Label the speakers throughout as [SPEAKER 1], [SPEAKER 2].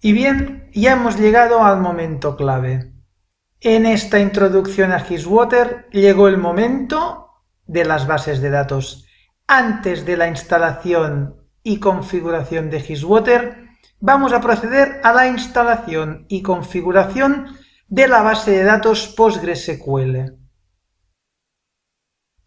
[SPEAKER 1] Y bien, ya hemos llegado al momento clave. En esta introducción a Hisswater llegó el momento de las bases de datos. Antes de la instalación y configuración de Hisswater, vamos a proceder a la instalación y configuración de la base de datos PostgreSQL.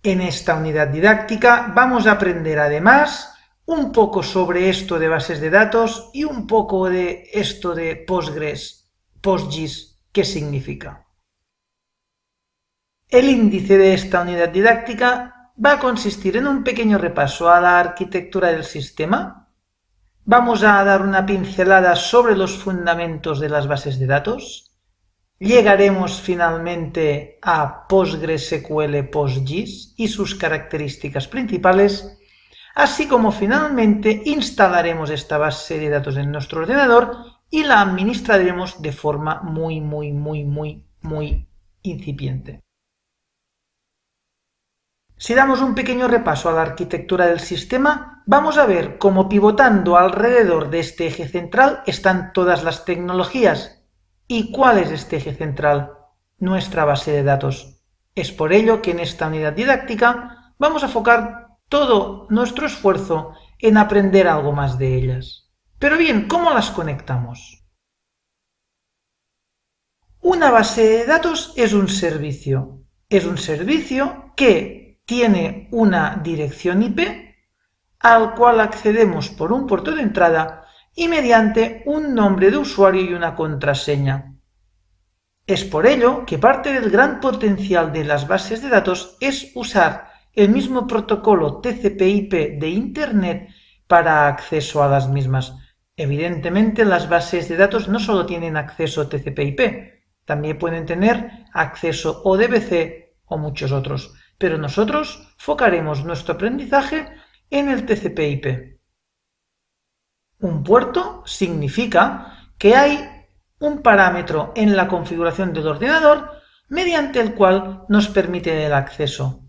[SPEAKER 1] En esta unidad didáctica vamos a aprender además un poco sobre esto de bases de datos y un poco de esto de PostGIS, ¿qué significa? El índice de esta unidad didáctica va a consistir en un pequeño repaso a la arquitectura del sistema. Vamos a dar una pincelada sobre los fundamentos de las bases de datos. Llegaremos finalmente a PostgreSQL PostGIS y sus características principales, así como finalmente instalaremos esta base de datos en nuestro ordenador y la administraremos de forma muy incipiente. Si damos un pequeño repaso a la arquitectura del sistema, vamos a ver cómo pivotando alrededor de este eje central están todas las tecnologías. ¿Y cuál es este eje central? Nuestra base de datos. Es por ello que en esta unidad didáctica vamos a enfocar todo nuestro esfuerzo en aprender algo más de ellas. Pero bien, ¿cómo las conectamos? Una base de datos es un servicio. Es un servicio que tiene una dirección IP al cual accedemos por un puerto de entrada y mediante un nombre de usuario y una contraseña. Es por ello que parte del gran potencial de las bases de datos es usar el mismo protocolo TCP/IP de Internet para acceso a las mismas. Evidentemente, las bases de datos no solo tienen acceso TCP/IP, también pueden tener acceso ODBC o muchos otros, pero nosotros focaremos nuestro aprendizaje en el TCP/IP. Un puerto significa que hay un parámetro en la configuración del ordenador mediante el cual nos permite el acceso.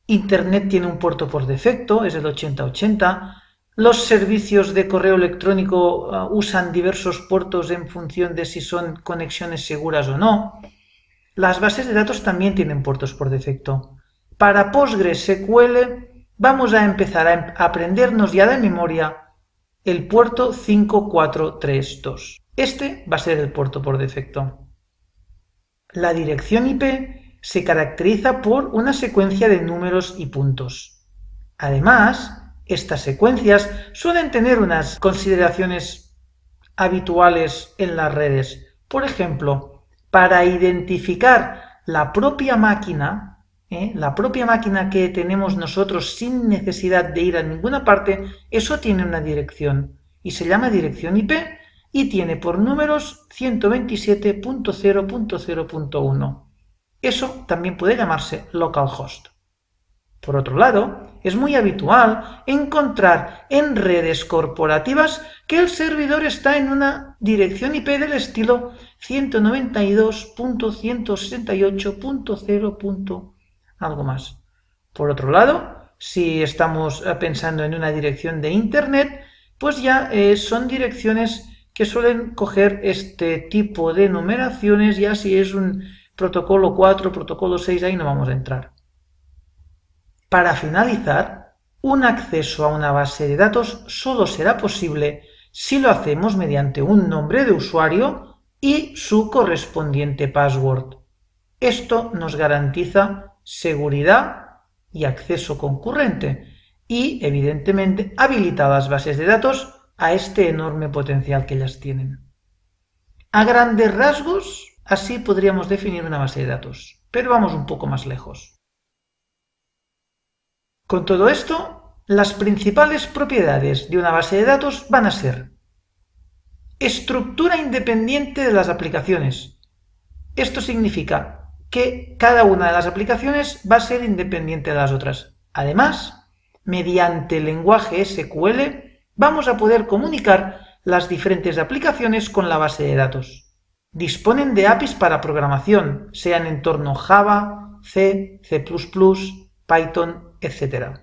[SPEAKER 1] Internet tiene un puerto por defecto, es el 8080. Los servicios de correo electrónico usan diversos puertos en función de si son conexiones seguras o no. Las bases de datos también tienen puertos por defecto. Para PostgreSQL vamos a empezar a aprendernos ya de memoria el puerto 5432. Este va a ser el puerto por defecto. La dirección IP se caracteriza por una secuencia de números y puntos. Además, estas secuencias suelen tener unas consideraciones habituales en las redes. Por ejemplo, para identificar la propia máquina que tenemos nosotros sin necesidad de ir a ninguna parte, eso tiene una dirección y se llama dirección IP y tiene por números 127.0.0.1. Eso también puede llamarse localhost. Por otro lado, es muy habitual encontrar en redes corporativas que el servidor está en una dirección IP del estilo 192.168.0. algo más. Por otro lado, si estamos pensando en una dirección de Internet, pues ya son direcciones que suelen coger este tipo de numeraciones, ya si es un protocolo 4, protocolo 6, ahí no vamos a entrar. Para finalizar, un acceso a una base de datos solo será posible si lo hacemos mediante un nombre de usuario y su correspondiente password. Esto nos garantiza seguridad y acceso concurrente y, evidentemente, habilita las bases de datos a este enorme potencial que ellas tienen. A grandes rasgos, así podríamos definir una base de datos, pero vamos un poco más lejos. Con todo esto, las principales propiedades de una base de datos van a ser estructura independiente de las aplicaciones. Esto significa que cada una de las aplicaciones va a ser independiente de las otras. Además, mediante el lenguaje SQL vamos a poder comunicar las diferentes aplicaciones con la base de datos. Disponen de APIs para programación, sea en entorno Java, C, C++, Python, etc.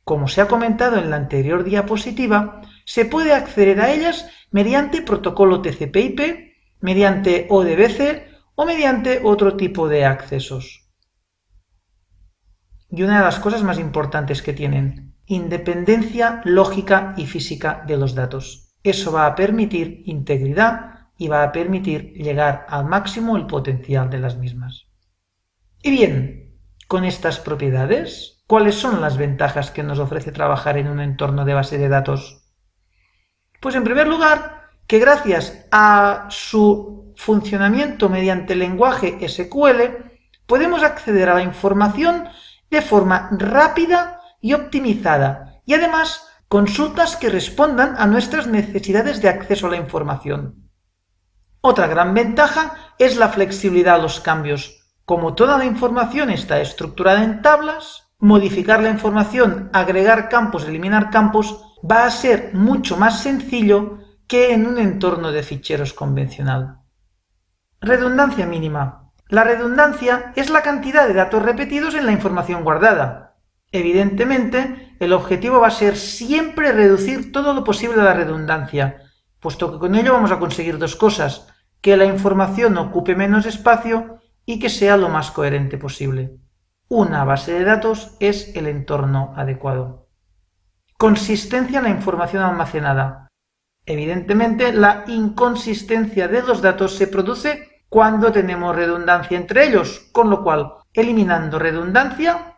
[SPEAKER 1] Como se ha comentado en la anterior diapositiva, se puede acceder a ellas mediante protocolo TCP/IP, mediante ODBC o mediante otro tipo de accesos. Y una de las cosas más importantes que tienen, independencia lógica y física de los datos. Eso va a permitir integridad y va a permitir llegar al máximo el potencial de las mismas. Y bien, con estas propiedades, ¿cuáles son las ventajas que nos ofrece trabajar en un entorno de base de datos? Pues en primer lugar, que gracias a su funcionamiento mediante el lenguaje SQL, podemos acceder a la información de forma rápida y optimizada, y además consultas que respondan a nuestras necesidades de acceso a la información. Otra gran ventaja es la flexibilidad a los cambios. Como toda la información está estructurada en tablas, modificar la información, agregar campos, eliminar campos, va a ser mucho más sencillo que en un entorno de ficheros convencional. Redundancia mínima. La redundancia es la cantidad de datos repetidos en la información guardada. Evidentemente, el objetivo va a ser siempre reducir todo lo posible la redundancia, puesto que con ello vamos a conseguir dos cosas: que la información ocupe menos espacio y que sea lo más coherente posible. Una base de datos es el entorno adecuado. Consistencia en la información almacenada. Evidentemente, la inconsistencia de los datos se produce cuando tenemos redundancia entre ellos, con lo cual, eliminando redundancia,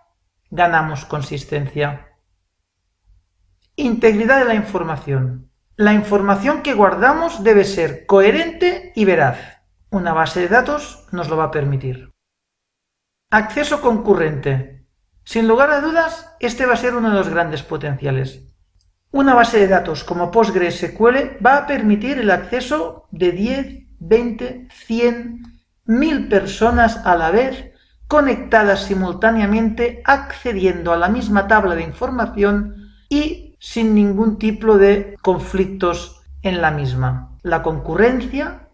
[SPEAKER 1] ganamos consistencia. Integridad de la información. La información que guardamos debe ser coherente y veraz. Una base de datos nos lo va a permitir. Acceso concurrente. Sin lugar a dudas, este va a ser uno de los grandes potenciales. Una base de datos como PostgreSQL va a permitir el acceso de 10, 20, 100, 1000 personas a la vez conectadas simultáneamente, accediendo a la misma tabla de información y sin ningún tipo de conflictos en la misma. La concurrencia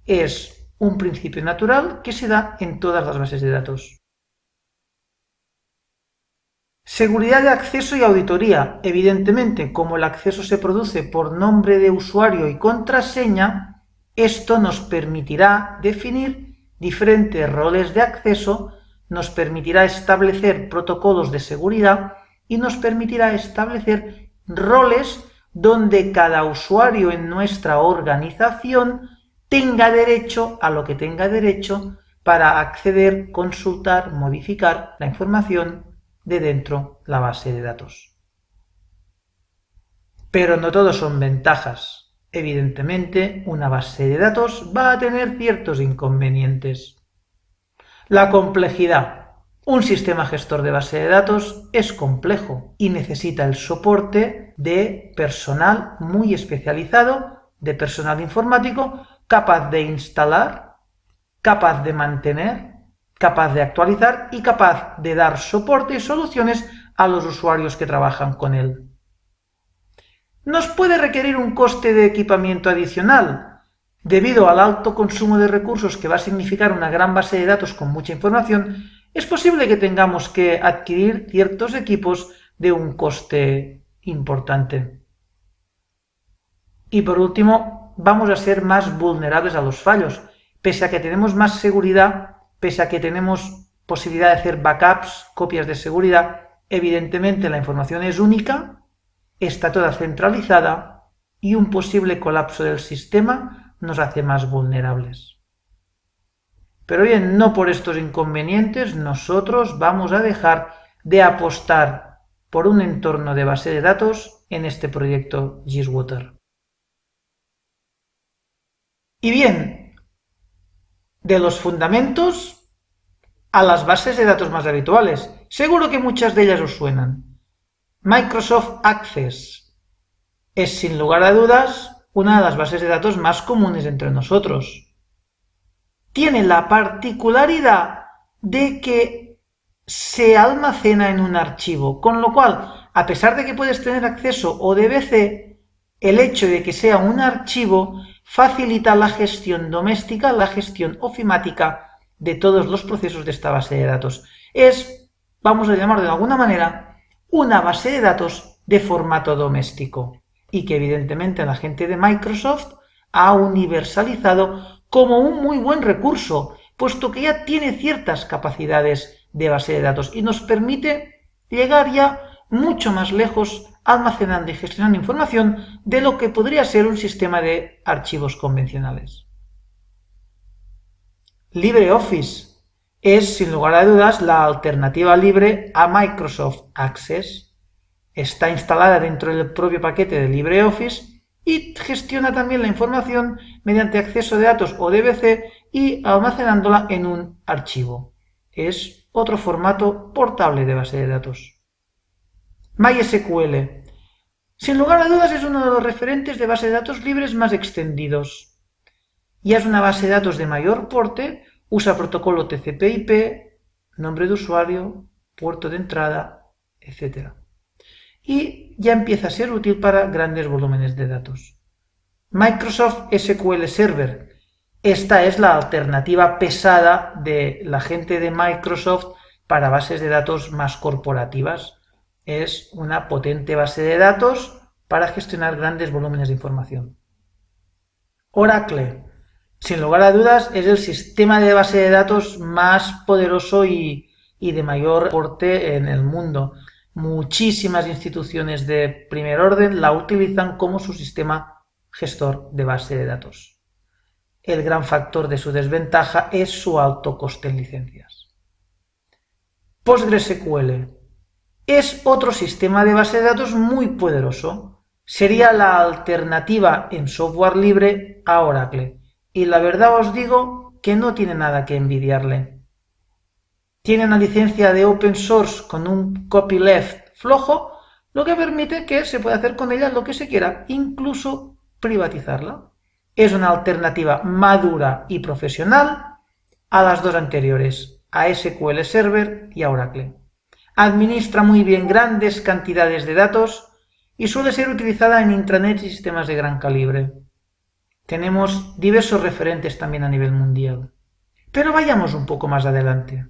[SPEAKER 1] es un principio natural que se da en todas las bases de datos. Seguridad de acceso y auditoría. Evidentemente, como el acceso se produce por nombre de usuario y contraseña, esto nos permitirá definir diferentes roles de acceso, nos permitirá establecer protocolos de seguridad y nos permitirá establecer roles donde cada usuario en nuestra organización tenga derecho a lo que tenga derecho para acceder, consultar, modificar la información de dentro de la base de datos. Pero no todo son ventajas. Evidentemente, una base de datos va a tener ciertos inconvenientes. La complejidad. Un sistema gestor de base de datos es complejo y necesita el soporte de personal muy especializado, de personal informático, capaz de instalar, capaz de mantener, capaz de actualizar y capaz de dar soporte y soluciones a los usuarios que trabajan con él. Nos puede requerir un coste de equipamiento adicional. Debido al alto consumo de recursos que va a significar una gran base de datos con mucha información, es posible que tengamos que adquirir ciertos equipos de un coste importante. Y por último, vamos a ser más vulnerables a los fallos. Pese a que tenemos más seguridad, pese a que tenemos posibilidad de hacer backups, copias de seguridad, evidentemente la información es única, está toda centralizada y un posible colapso del sistema nos hace más vulnerables. Pero bien, no por estos inconvenientes nosotros vamos a dejar de apostar por un entorno de base de datos en este proyecto GISwater. Y bien, de los fundamentos a las bases de datos más habituales. Seguro que muchas de ellas os suenan. Microsoft Access es sin lugar a dudas una de las bases de datos más comunes entre nosotros. Tiene la particularidad de que se almacena en un archivo, con lo cual, a pesar de que puedes tener acceso ODBC, el hecho de que sea un archivo facilita la gestión doméstica, la gestión ofimática de todos los procesos de esta base de datos. Es, vamos a llamarlo de alguna manera, una base de datos de formato doméstico. y que evidentemente la gente de Microsoft ha universalizado como un muy buen recurso, puesto que ya tiene ciertas capacidades de base de datos y nos permite llegar ya mucho más lejos almacenando y gestionando información de lo que podría ser un sistema de archivos convencionales. LibreOffice es, sin lugar a dudas, la alternativa libre a Microsoft Access. Está instalada dentro del propio paquete de LibreOffice y gestiona también la información mediante acceso de datos o DBC y almacenándola en un archivo. Es otro formato portable de base de datos. MySQL. Sin lugar a dudas es uno de los referentes de base de datos libres más extendidos. Ya es una base de datos de mayor porte, usa protocolo TCP/IP, nombre de usuario, puerto de entrada, etc. Y ya empieza a ser útil para grandes volúmenes de datos. Microsoft SQL Server. Esta es la alternativa pesada de la gente de Microsoft para bases de datos más corporativas. Es una potente base de datos para gestionar grandes volúmenes de información. Oracle. Sin lugar a dudas, es el sistema de base de datos más poderoso y de mayor porte en el mundo. Muchísimas instituciones de primer orden la utilizan como su sistema gestor de base de datos. El gran factor de su desventaja es su alto coste en licencias. PostgreSQL es otro sistema de base de datos muy poderoso. Sería la alternativa en software libre a Oracle. Y la verdad os digo que no tiene nada que envidiarle. Tiene una licencia de open source con un copyleft flojo, lo que permite que se pueda hacer con ella lo que se quiera, incluso privatizarla. Es una alternativa madura y profesional a las dos anteriores, a SQL Server y a Oracle. Administra muy bien grandes cantidades de datos y suele ser utilizada en intranets y sistemas de gran calibre. Tenemos diversos referentes también a nivel mundial. Pero vayamos un poco más adelante.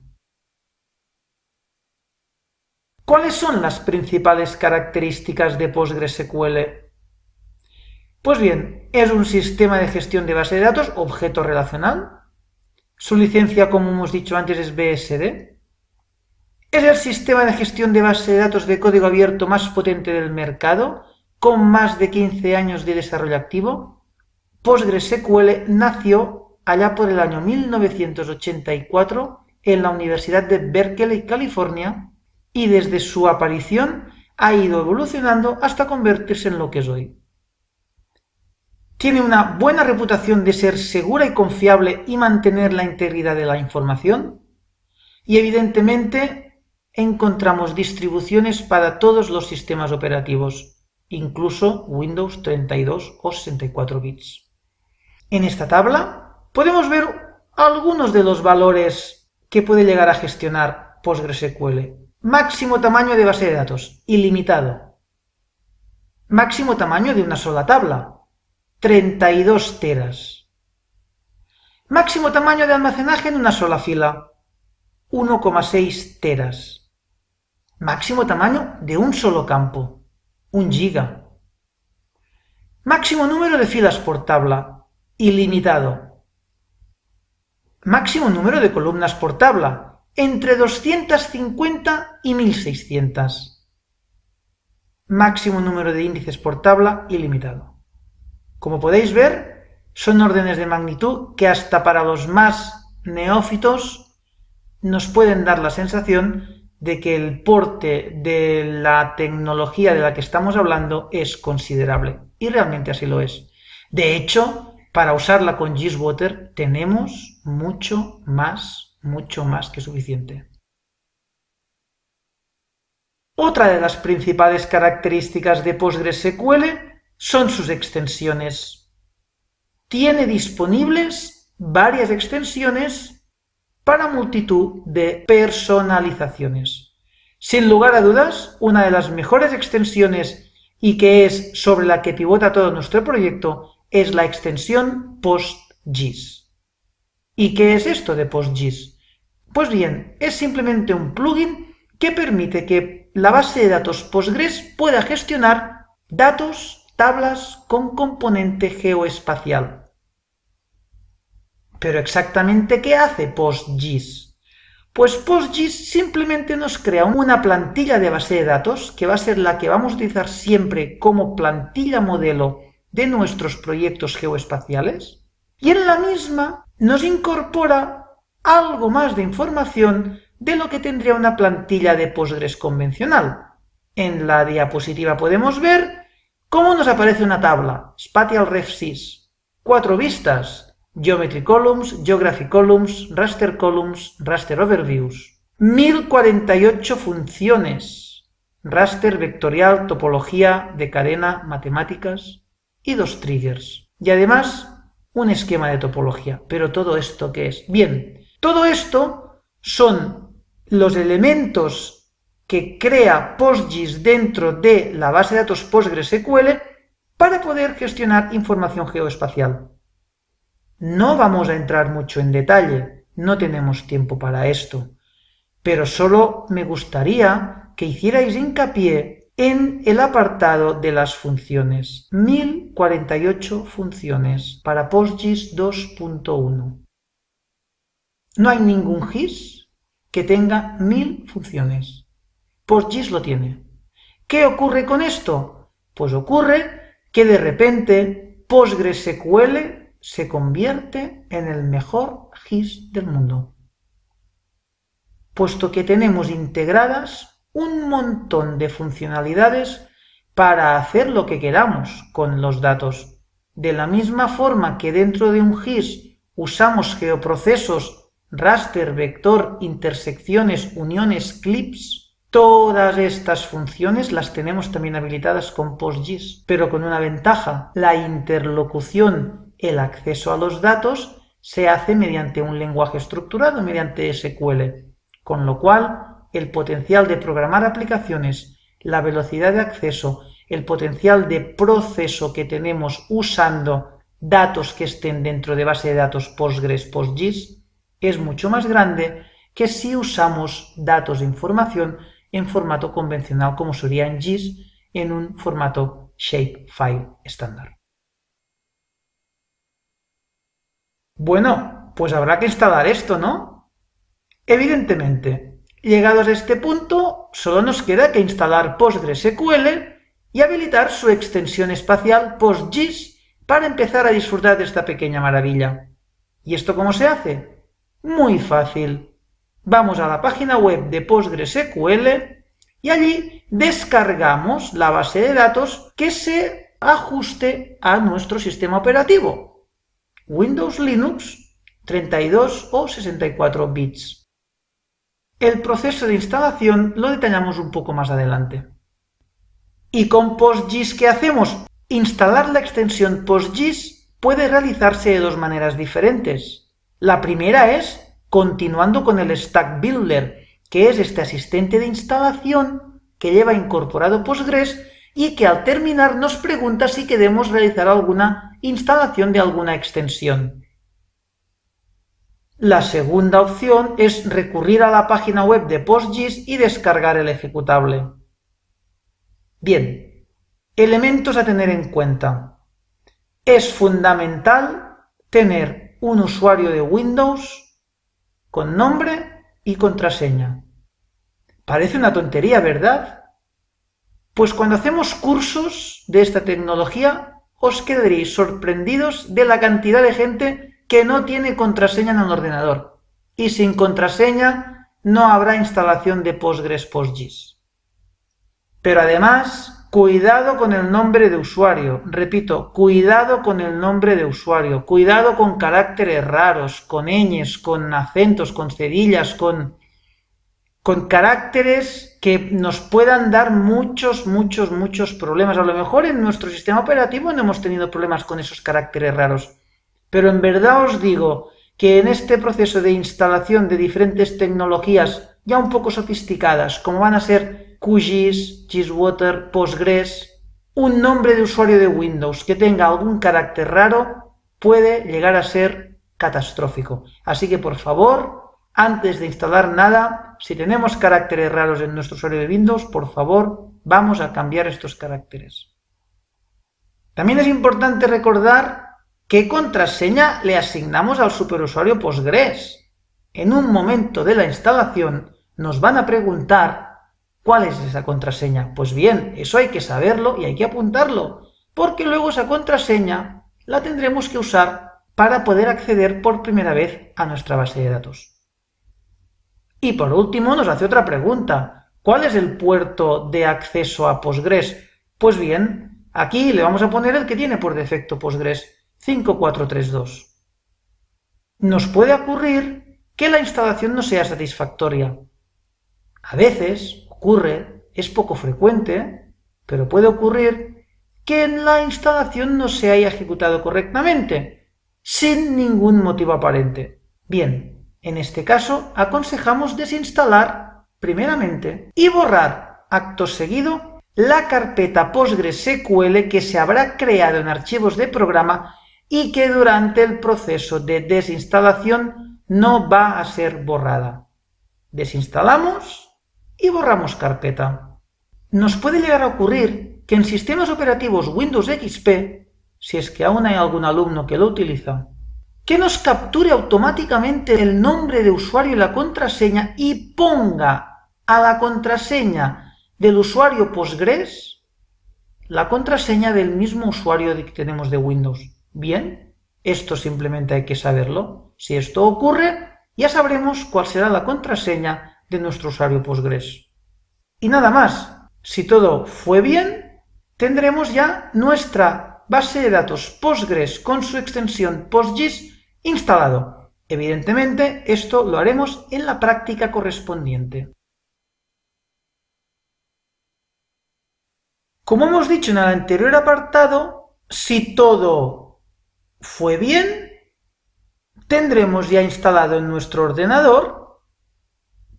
[SPEAKER 1] ¿Cuáles son las principales características de PostgreSQL? Pues bien, es un sistema de gestión de base de datos objeto relacional. Su licencia, como hemos dicho antes, es BSD. Es el sistema de gestión de base de datos de código abierto más potente del mercado, con más de 15 años de desarrollo activo. PostgreSQL nació allá por el año 1984 en la Universidad de Berkeley, California, y desde su aparición ha ido evolucionando hasta convertirse en lo que es hoy. Tiene una buena reputación de ser segura y confiable y mantener la integridad de la información, y evidentemente encontramos distribuciones para todos los sistemas operativos, incluso Windows 32 o 64 bits. En esta tabla podemos ver algunos de los valores que puede llegar a gestionar PostgreSQL. Máximo tamaño de base de datos, ilimitado. Máximo tamaño de una sola tabla, 32 teras. Máximo tamaño de almacenaje en una sola fila, 1,6 teras. Máximo tamaño de un solo campo, 1 giga. Máximo número de filas por tabla, ilimitado. Máximo número de columnas por tabla, entre 250 y 1600. Máximo número de índices por tabla, ilimitado. Como podéis ver, son órdenes de magnitud que hasta para los más neófitos nos pueden dar la sensación de que el porte de la tecnología de la que estamos hablando es considerable, y realmente así lo es. De hecho, para usarla con Gizwater tenemos mucho más que suficiente. Otra de las principales características de PostgreSQL son sus extensiones. Tiene disponibles varias extensiones para multitud de personalizaciones. Sin lugar a dudas, una de las mejores extensiones y que es sobre la que pivota todo nuestro proyecto es la extensión PostGIS. ¿Y qué es esto de PostGIS? Pues bien, es simplemente un plugin que permite que la base de datos Postgres pueda gestionar datos tablas con componente geoespacial. ¿Pero exactamente qué hace PostGIS? Pues PostGIS simplemente nos crea una plantilla de base de datos, que va a ser la que vamos a utilizar siempre como plantilla modelo de nuestros proyectos geoespaciales, y en la misma nos incorpora algo más de información de lo que tendría una plantilla de Postgres convencional. En la diapositiva podemos ver cómo nos aparece una tabla, Spatial Ref Sys, 4 vistas, Geometry Columns, Geography Columns, Raster Columns, Raster Overviews, 1048 funciones, raster vectorial, topología, de cadena, matemáticas y 2 triggers. Y además un esquema de topología. ¿Pero todo esto qué es? Bien, todo esto son los elementos que crea PostGIS dentro de la base de datos PostgreSQL para poder gestionar información geoespacial. No vamos a entrar mucho en detalle, no tenemos tiempo para esto, pero solo me gustaría que hicierais hincapié en el apartado de las funciones. 1048 funciones para PostGIS 2.1. No hay ningún GIS que tenga 1000 funciones. PostGIS lo tiene. ¿Qué ocurre con esto? Pues ocurre que de repente PostgreSQL se convierte en el mejor GIS del mundo, puesto que tenemos integradas un montón de funcionalidades para hacer lo que queramos con los datos. De la misma forma que dentro de un GIS usamos geoprocesos, raster, vector, intersecciones, uniones, clips, todas estas funciones las tenemos también habilitadas con PostGIS, pero con una ventaja: la interlocución, el acceso a los datos, se hace mediante un lenguaje estructurado, mediante SQL, con lo cual el potencial de programar aplicaciones, la velocidad de acceso, el potencial de proceso que tenemos usando datos que estén dentro de base de datos Postgres, PostGIS, es mucho más grande que si usamos datos de información en formato convencional, como sería en GIS, en un formato shapefile estándar. Bueno, pues habrá que instalar esto, ¿no? Evidentemente, llegados a este punto, solo nos queda que instalar PostgreSQL y habilitar su extensión espacial PostGIS para empezar a disfrutar de esta pequeña maravilla. ¿Y esto cómo se hace? Muy fácil. Vamos a la página web de PostgreSQL y allí descargamos la base de datos que se ajuste a nuestro sistema operativo, Windows, Linux, 32 o 64 bits. El proceso de instalación lo detallamos un poco más adelante. ¿Y con PostGIS qué hacemos? Instalar la extensión PostGIS puede realizarse de dos maneras diferentes. La primera es continuando con el Stack Builder, que es este asistente de instalación que lleva incorporado Postgres y que al terminar nos pregunta si queremos realizar alguna instalación de alguna extensión. La segunda opción es recurrir a la página web de PostGIS y descargar el ejecutable. Bien, elementos a tener en cuenta. Es fundamental tener un usuario de Windows con nombre y contraseña. Parece una tontería, ¿verdad? Pues cuando hacemos cursos de esta tecnología os quedaréis sorprendidos de la cantidad de gente que no tiene contraseña en el ordenador. Y sin contraseña no habrá instalación de Postgres PostGIS. Pero además, cuidado con el nombre de usuario. Repito, cuidado con el nombre de usuario. Cuidado con caracteres raros, con ñes, con acentos, con cedillas, con caracteres que nos puedan dar muchos problemas. A lo mejor en nuestro sistema operativo no hemos tenido problemas con esos caracteres raros. Pero en verdad os digo que en este proceso de instalación de diferentes tecnologías ya un poco sofisticadas, como van a ser QGIS, GISwater, Postgres, un nombre de usuario de Windows que tenga algún carácter raro puede llegar a ser catastrófico. Así que, por favor, antes de instalar nada, si tenemos caracteres raros en nuestro usuario de Windows, por favor, vamos a cambiar estos caracteres. También es importante recordar qué contraseña le asignamos al superusuario Postgres. En un momento de la instalación nos van a preguntar ¿cuál es esa contraseña? Pues bien, eso hay que saberlo y hay que apuntarlo, porque luego esa contraseña la tendremos que usar para poder acceder por primera vez a nuestra base de datos. Y por último nos hace otra pregunta. ¿Cuál es el puerto de acceso a Postgres? Pues bien, aquí le vamos a poner el que tiene por defecto Postgres, 5432. Nos puede ocurrir que la instalación no sea satisfactoria. A veces ocurre, es poco frecuente, pero puede ocurrir que la instalación no se haya ejecutado correctamente, sin ningún motivo aparente. Bien, en este caso aconsejamos desinstalar primeramente y borrar acto seguido la carpeta PostgreSQL que se habrá creado en archivos de programa y que durante el proceso de desinstalación no va a ser borrada. Desinstalamos y borramos carpeta. Nos puede llegar a ocurrir que en sistemas operativos Windows XP, si es que aún hay algún alumno que lo utiliza, que nos capture automáticamente el nombre de usuario y la contraseña y ponga a la contraseña del usuario Postgres la contraseña del mismo usuario que tenemos de Windows. Bien, esto simplemente hay que saberlo. Si esto ocurre, ya sabremos cuál será la contraseña de nuestro usuario Postgres. Y nada más, si todo fue bien, tendremos ya nuestra base de datos Postgres con su extensión PostGIS instalado. Evidentemente, esto lo haremos en la práctica correspondiente. Como hemos dicho en el anterior apartado, si todo fue bien, tendremos ya instalado en nuestro ordenador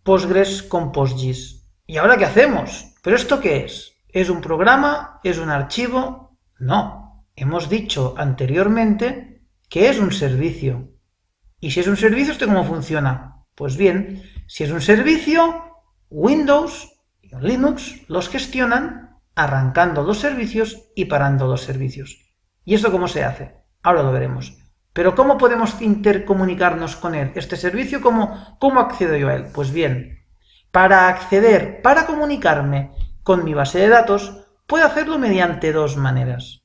[SPEAKER 1] Postgres con PostGIS. ¿Y ahora qué hacemos? ¿Pero esto qué es? ¿Es un programa? ¿Es un archivo? No. Hemos dicho anteriormente que es un servicio. ¿Y si es un servicio, esto cómo funciona? Pues bien, si es un servicio, Windows y Linux los gestionan arrancando los servicios y parando los servicios. ¿Y esto cómo se hace? Ahora lo veremos. Pero ¿cómo podemos intercomunicarnos con él? ¿Este servicio cómo accedo yo a él? Pues bien, para comunicarme con mi base de datos, puedo hacerlo mediante dos maneras.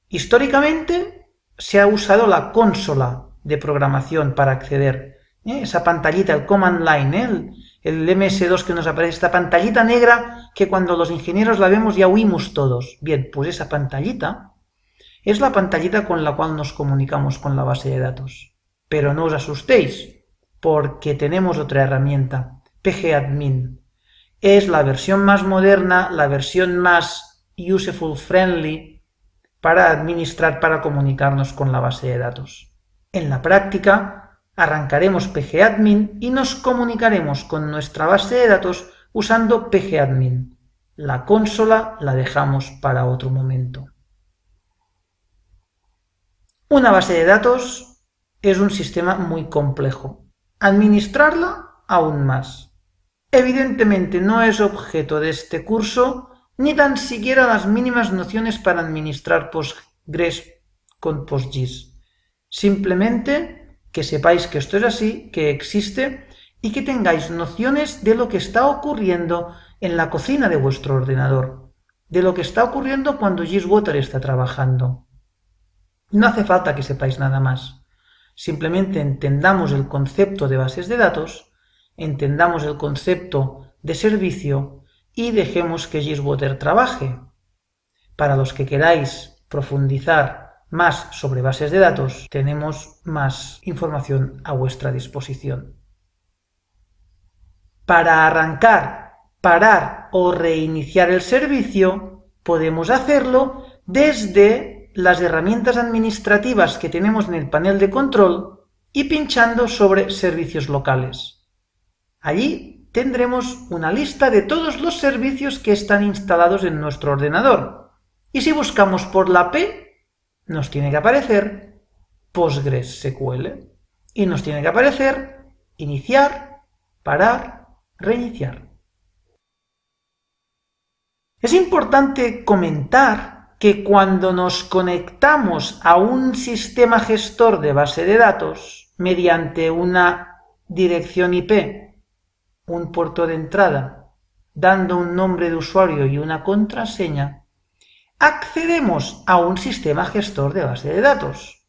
[SPEAKER 1] Históricamente se ha usado la consola de programación para acceder. Esa pantallita, el command line, el MS2 que nos aparece, esta pantallita negra que cuando los ingenieros la vemos ya huimos todos. Bien, pues esa pantallita es la pantallita con la cual nos comunicamos con la base de datos. Pero no os asustéis, porque tenemos otra herramienta, pgadmin. Es la versión más moderna, la versión más useful friendly para administrar, para comunicarnos con la base de datos. En la práctica, arrancaremos pgadmin y nos comunicaremos con nuestra base de datos usando pgadmin. La consola la dejamos para otro momento. Una base de datos es un sistema muy complejo. Administrarla aún más. Evidentemente no es objeto de este curso ni tan siquiera las mínimas nociones para administrar Postgres con PostGIS. Simplemente que sepáis que esto es así, que existe y que tengáis nociones de lo que está ocurriendo en la cocina de vuestro ordenador, de lo que está ocurriendo cuando GISwater está trabajando. No hace falta que sepáis nada más. Simplemente entendamos el concepto de bases de datos, entendamos el concepto de servicio y dejemos que GISwater trabaje. Para los que queráis profundizar más sobre bases de datos, tenemos más información a vuestra disposición. Para arrancar, parar o reiniciar el servicio, podemos hacerlo desde las herramientas administrativas que tenemos en el panel de control y pinchando sobre servicios locales. Allí tendremos una lista de todos los servicios que están instalados en nuestro ordenador. Y si buscamos por la P, nos tiene que aparecer PostgreSQL. Y nos tiene que aparecer iniciar, parar, reiniciar. Es importante comentar que cuando nos conectamos a un sistema gestor de base de datos mediante una dirección IP, un puerto de entrada, dando un nombre de usuario y una contraseña, accedemos a un sistema gestor de base de datos.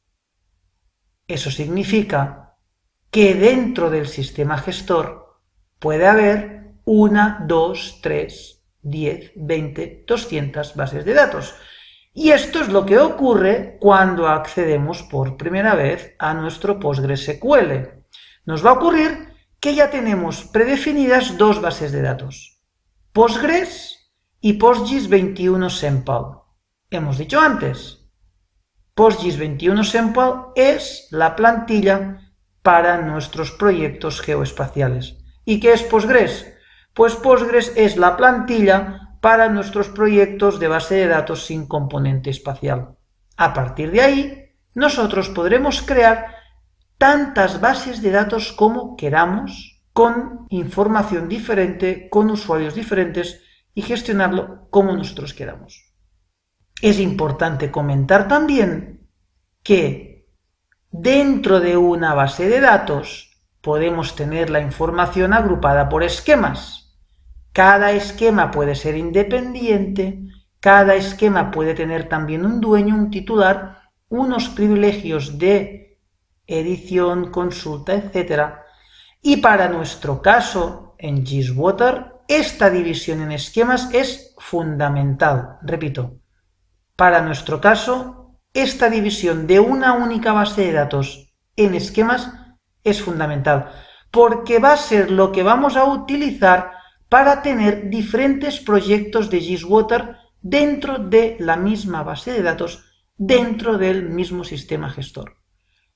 [SPEAKER 1] Eso significa que dentro del sistema gestor puede haber 1, 2, 3, 10, 20, 200 bases de datos. Y esto es lo que ocurre cuando accedemos por primera vez a nuestro PostgreSQL. Nos va a ocurrir que ya tenemos predefinidas dos bases de datos, Postgres y PostGIS 21 Sample. Hemos dicho antes, PostGIS 21 Sample es la plantilla para nuestros proyectos geoespaciales. ¿Y qué es Postgres? Pues Postgres es la plantilla para nuestros proyectos de base de datos sin componente espacial. A partir de ahí, nosotros podremos crear tantas bases de datos como queramos, con información diferente, con usuarios diferentes y gestionarlo como nosotros queramos. Es importante comentar también que dentro de una base de datos podemos tener la información agrupada por esquemas. Cada esquema puede ser independiente, cada esquema puede tener también un dueño, un titular, unos privilegios de edición, consulta, etc. Y para nuestro caso, en GISwater, esta división en esquemas es fundamental. Repito, para nuestro caso, esta división de una única base de datos en esquemas es fundamental, porque va a ser lo que vamos a utilizar para tener diferentes proyectos de GISwater dentro de la misma base de datos, dentro del mismo sistema gestor.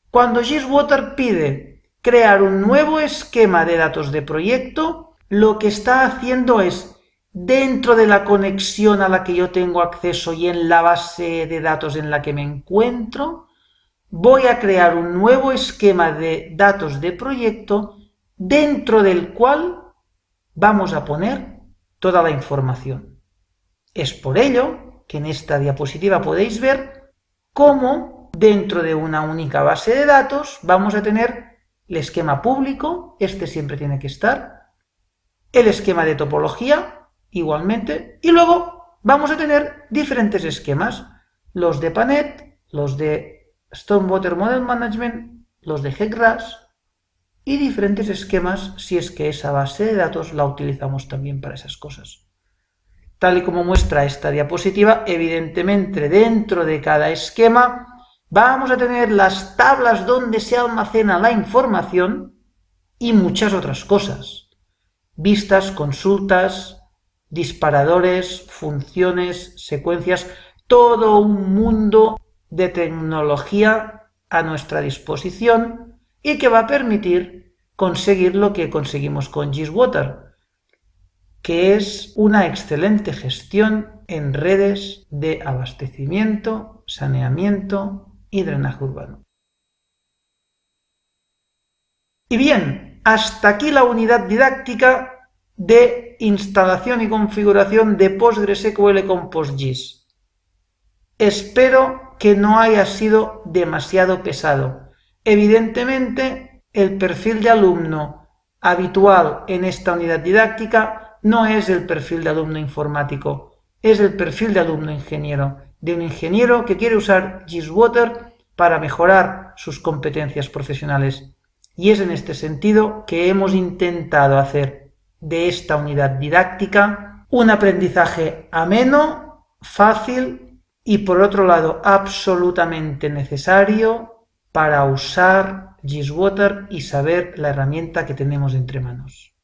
[SPEAKER 1] Cuando GISwater pide crear un nuevo esquema de datos de proyecto, lo que está haciendo es, dentro de la conexión a la que yo tengo acceso y en la base de datos en la que me encuentro, voy a crear un nuevo esquema de datos de proyecto dentro del cual vamos a poner toda la información. Es por ello que en esta diapositiva podéis ver cómo dentro de una única base de datos vamos a tener el esquema público, este siempre tiene que estar, el esquema de topología, igualmente, y luego vamos a tener diferentes esquemas, los de PANET, los de Stormwater Model Management, los de HEC-RAS, y diferentes esquemas si es que esa base de datos la utilizamos también para esas cosas. Tal y como muestra esta diapositiva, evidentemente dentro de cada esquema vamos a tener las tablas donde se almacena la información y muchas otras cosas. Vistas, consultas, disparadores, funciones, secuencias, todo un mundo de tecnología a nuestra disposición y que va a permitir conseguir lo que conseguimos con GISwater, que es una excelente gestión en redes de abastecimiento, saneamiento y drenaje urbano. Y bien, hasta aquí la unidad didáctica de instalación y configuración de PostgreSQL con PostGIS. Espero que no haya sido demasiado pesado. Evidentemente, el perfil de alumno habitual en esta unidad didáctica no es el perfil de alumno informático, es el perfil de alumno ingeniero, de un ingeniero que quiere usar GISwater para mejorar sus competencias profesionales. Y es en este sentido que hemos intentado hacer de esta unidad didáctica un aprendizaje ameno, fácil y por otro lado absolutamente necesario para usar GISwater y saber la herramienta que tenemos entre manos.